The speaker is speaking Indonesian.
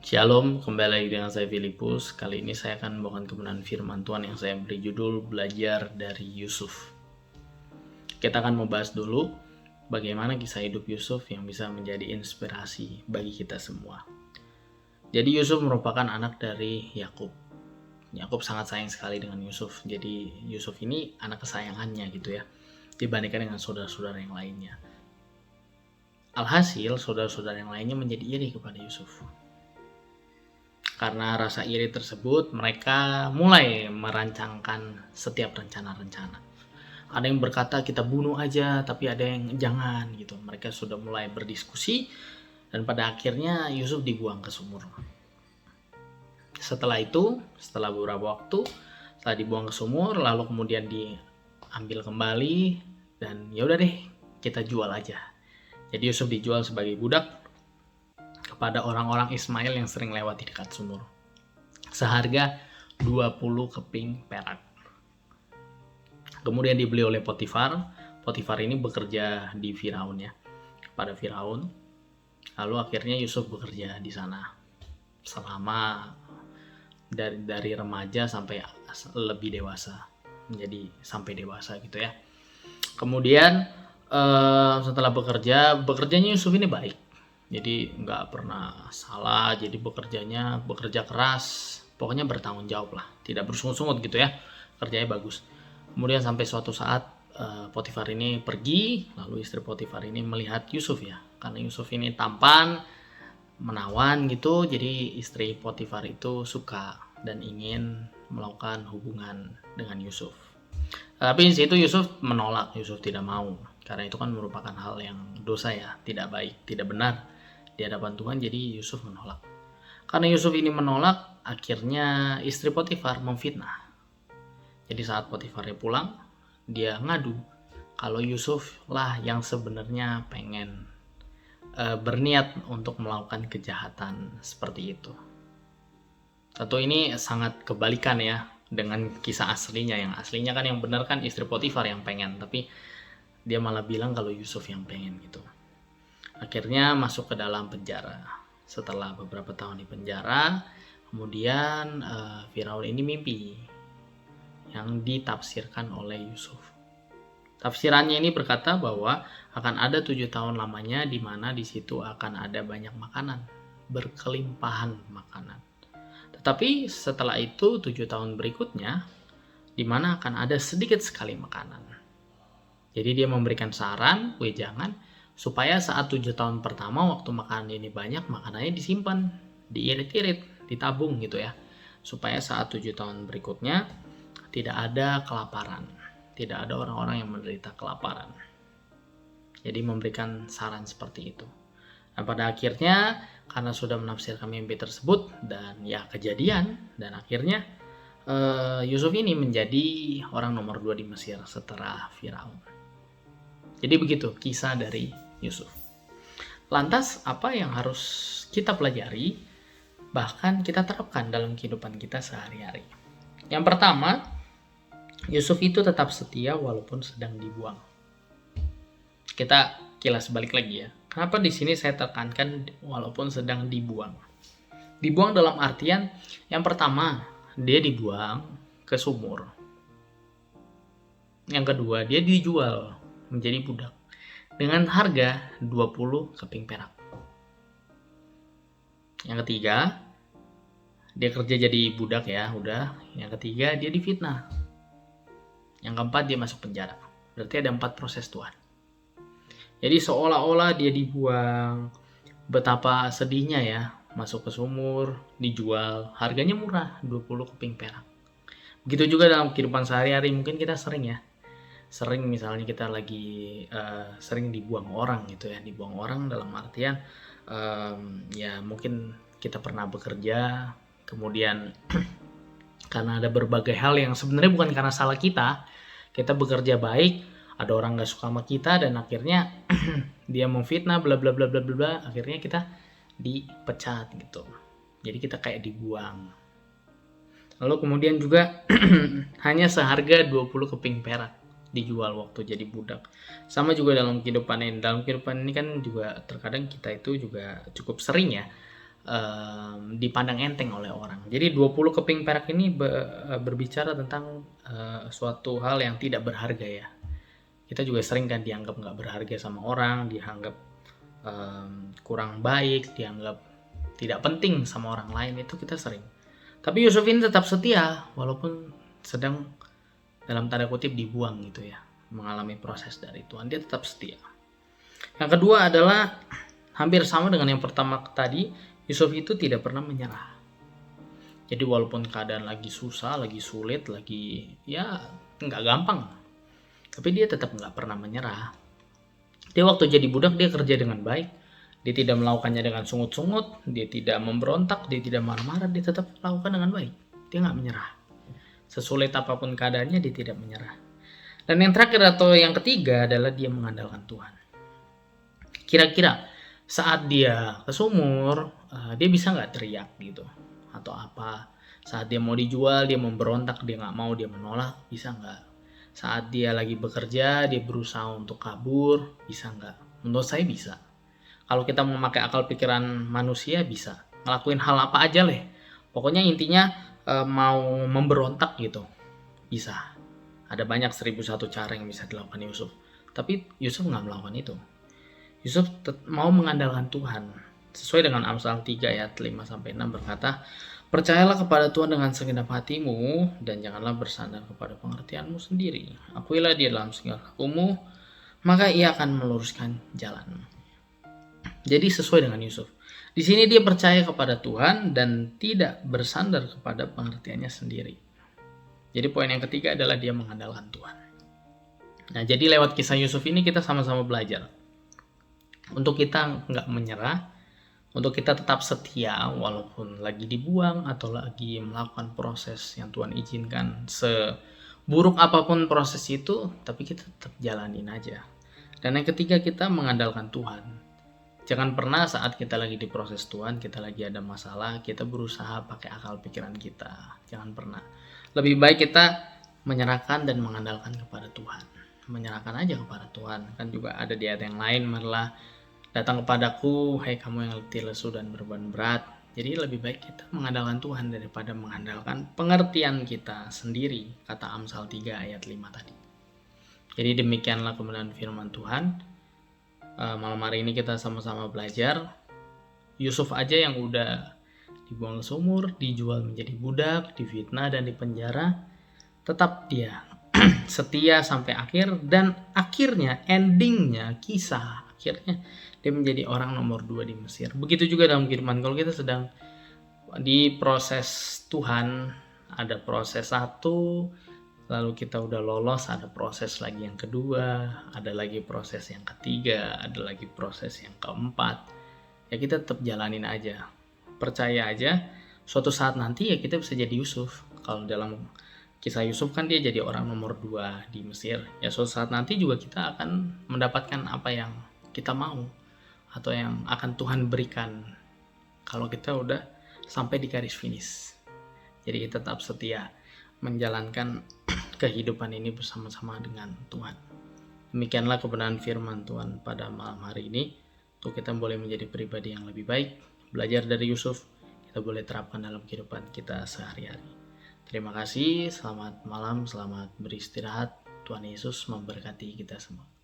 Shalom, kembali lagi dengan saya Filipus. Kali ini saya akan membawakan kebenaran firman Tuhan yang saya beri judul Belajar dari Yusuf. Kita akan membahas dulu bagaimana kisah hidup Yusuf yang bisa menjadi inspirasi bagi kita semua. Jadi Yusuf merupakan anak dari Yakub. Yakub sangat sayang sekali dengan Yusuf. Jadi Yusuf ini anak kesayangannya gitu ya, dibandingkan dengan saudara-saudara yang lainnya. Alhasil saudara-saudara yang lainnya menjadi iri kepada Yusuf. Karena rasa iri tersebut, mereka mulai merancangkan setiap rencana-rencana. Ada yang berkata kita bunuh aja, tapi ada yang jangan gitu. Mereka sudah mulai berdiskusi dan pada akhirnya Yusuf dibuang ke sumur. Setelah itu, setelah beberapa waktu, setelah dibuang ke sumur, lalu kemudian diambil kembali dan ya udah deh, kita jual aja. Jadi Yusuf dijual sebagai budak kepada orang-orang Ismail yang sering lewat di dekat sumur. Seharga 20 keping perak. Kemudian dibeli oleh Potifar. Potifar ini bekerja di Firaun ya, pada Firaun. Lalu akhirnya Yusuf bekerja di sana selama dari remaja sampai lebih dewasa, menjadi sampai dewasa gitu ya. Kemudian setelah bekerjanya Yusuf ini baik. Jadi nggak pernah salah, jadi bekerja keras, pokoknya bertanggung jawab lah, tidak bersungut-sungut gitu ya, kerjanya bagus. Kemudian sampai suatu saat Potifar ini pergi, lalu istri Potifar ini melihat Yusuf ya, karena Yusuf ini tampan, menawan gitu, jadi istri Potifar itu suka dan ingin melakukan hubungan dengan Yusuf. Tapi di situ Yusuf menolak, Yusuf tidak mau, karena itu kan merupakan hal yang dosa ya, tidak baik, tidak benar di hadapan Tuhan. Jadi Yusuf menolak. Karena Yusuf ini menolak, akhirnya istri Potifar memfitnah. Jadi saat Potifarnya pulang, dia ngadu kalau Yusuf lah yang sebenarnya pengen berniat untuk melakukan kejahatan seperti itu. Tentu ini sangat kebalikan ya dengan kisah aslinya. Yang aslinya kan yang benar kan istri Potifar yang pengen, tapi dia malah bilang kalau Yusuf yang pengen gitu. Akhirnya masuk ke dalam penjara. Setelah beberapa tahun di penjara, kemudian Firaun ini mimpi yang ditafsirkan oleh Yusuf. Tafsirannya ini berkata bahwa akan ada 7 tahun lamanya di mana di situ akan ada banyak makanan, berkelimpahan makanan. Tetapi setelah itu 7 tahun berikutnya di mana akan ada sedikit sekali makanan. Jadi dia memberikan saran, wejangan, supaya saat 7 tahun pertama waktu makanan ini banyak, makanannya disimpan, diirit-irit, ditabung gitu ya. Supaya saat 7 tahun berikutnya tidak ada kelaparan, tidak ada orang-orang yang menderita kelaparan. Jadi memberikan saran seperti itu. Dan pada akhirnya karena sudah menafsirkan mimpi tersebut dan ya kejadian, dan akhirnya Yusuf ini menjadi orang nomor 2 di Mesir setelah Firaun. Jadi begitu kisah dari Yusuf. Lantas apa yang harus kita pelajari, bahkan kita terapkan dalam kehidupan kita sehari-hari? Yang pertama, Yusuf itu tetap setia walaupun sedang dibuang. Kita kilas balik lagi ya. Kenapa di sini saya tekankan walaupun sedang dibuang? Dibuang dalam artian yang pertama, dia dibuang ke sumur. Yang kedua, dia dijual menjadi budak dengan harga 20 keping perak. Yang ketiga, dia kerja jadi budak ya, udah. Yang ketiga, dia difitnah. Yang keempat, dia masuk penjara. Berarti ada 4 proses Tuhan. Jadi seolah-olah dia dibuang, betapa sedihnya ya, masuk ke sumur, dijual, harganya murah, 20 keping perak. Begitu juga dalam kehidupan sehari-hari, mungkin kita sering ya, sering misalnya kita lagi sering dibuang orang gitu ya, dibuang orang dalam artian ya mungkin kita pernah bekerja, kemudian karena ada berbagai hal yang sebenarnya bukan karena salah kita bekerja baik, ada orang nggak suka sama kita dan akhirnya dia memfitnah bla bla bla bla bla, akhirnya kita dipecat gitu. Jadi kita kayak dibuang. Lalu kemudian juga hanya seharga 20 keping perak dijual waktu jadi budak. Sama juga dalam kehidupan ini. Dalam kehidupan ini kan juga terkadang kita itu juga cukup sering ya dipandang enteng oleh orang. Jadi 20 keping perak ini berbicara tentang suatu hal yang tidak berharga ya. Kita juga sering kan dianggap nggak berharga sama orang, dianggap kurang baik, dianggap tidak penting sama orang lain, itu kita sering. Tapi Yusuf ini tetap setia walaupun sedang dalam tanda kutip dibuang gitu ya, mengalami proses dari Tuhan, dia tetap setia. Yang kedua adalah hampir sama dengan yang pertama tadi, Yusuf itu tidak pernah menyerah. Jadi walaupun keadaan lagi susah, lagi sulit, lagi ya nggak gampang, tapi dia tetap nggak pernah menyerah. Dia waktu jadi budak dia kerja dengan baik, dia tidak melakukannya dengan sungut-sungut, dia tidak memberontak, dia tidak marah-marah, dia tetap melakukan dengan baik. Dia nggak menyerah. Sesulit apapun keadaannya dia tidak menyerah. Dan yang terakhir atau yang ketiga adalah dia mengandalkan Tuhan. Kira-kira saat dia ke sumur, dia bisa nggak teriak gitu atau apa? Saat dia mau dijual, dia memberontak, dia nggak mau, dia menolak, bisa nggak? Saat dia lagi bekerja, dia berusaha untuk kabur, bisa nggak? Menurut saya bisa. Kalau kita memakai akal pikiran manusia, bisa. Ngelakuin hal apa aja lah. Pokoknya intinya mau memberontak gitu, bisa. Ada banyak 1001 cara yang bisa dilakukan Yusuf. Tapi Yusuf nggak melakukan itu. Yusuf mau mengandalkan Tuhan. Sesuai dengan Amsal 3 ayat 5-6 berkata, percayalah kepada Tuhan dengan segenap hatimu dan janganlah bersandar kepada pengertianmu sendiri. Akuilah dia dalam segala lakumu, maka ia akan meluruskan jalan. Jadi sesuai dengan Yusuf. Di sini dia percaya kepada Tuhan dan tidak bersandar kepada pengertiannya sendiri. Jadi poin yang ketiga adalah dia mengandalkan Tuhan. Nah, jadi lewat kisah Yusuf ini kita sama-sama belajar. Untuk kita nggak menyerah, untuk kita tetap setia walaupun lagi dibuang atau lagi melakukan proses yang Tuhan izinkan, seburuk apapun proses itu, tapi kita tetap jalanin aja. Dan yang ketiga, kita mengandalkan Tuhan. Jangan pernah saat kita lagi di proses Tuhan, kita lagi ada masalah, kita berusaha pakai akal pikiran kita. Jangan pernah. Lebih baik kita menyerahkan dan mengandalkan kepada Tuhan. Menyerahkan aja kepada Tuhan. Kan juga ada di ayat yang lain, marilah datang kepadaku, hai kamu yang letih lesu dan beban berat. Jadi lebih baik kita mengandalkan Tuhan daripada mengandalkan pengertian kita sendiri, kata Amsal 3 ayat 5 tadi. Jadi demikianlah kebenaran firman Tuhan. Malam hari ini kita sama-sama belajar. Yusuf aja yang udah dibuang ke sumur, dijual menjadi budak, difitnah dan dipenjara, tetap dia setia sampai akhir, dan akhirnya endingnya kisah akhirnya dia menjadi orang nomor 2 di Mesir. Begitu juga dalam kehidupan, kalau kita sedang di proses Tuhan, ada proses 1, lalu kita udah lolos, ada proses lagi yang kedua, ada lagi proses yang ketiga, ada lagi proses yang keempat. Ya kita tetap jalanin aja, percaya aja, suatu saat nanti ya kita bisa jadi Yusuf. Kalau dalam kisah Yusuf kan dia jadi orang nomor 2 di Mesir. Ya suatu saat nanti juga kita akan mendapatkan apa yang kita mau, atau yang akan Tuhan berikan kalau kita udah sampai di garis finish. Jadi kita tetap setia menjalankan kehidupan ini bersama-sama dengan Tuhan. Demikianlah kebenaran firman Tuhan pada malam hari ini. Untuk kita boleh menjadi pribadi yang lebih baik, belajar dari Yusuf, kita boleh terapkan dalam kehidupan kita sehari-hari. Terima kasih, selamat malam, selamat beristirahat. Tuhan Yesus memberkati kita semua.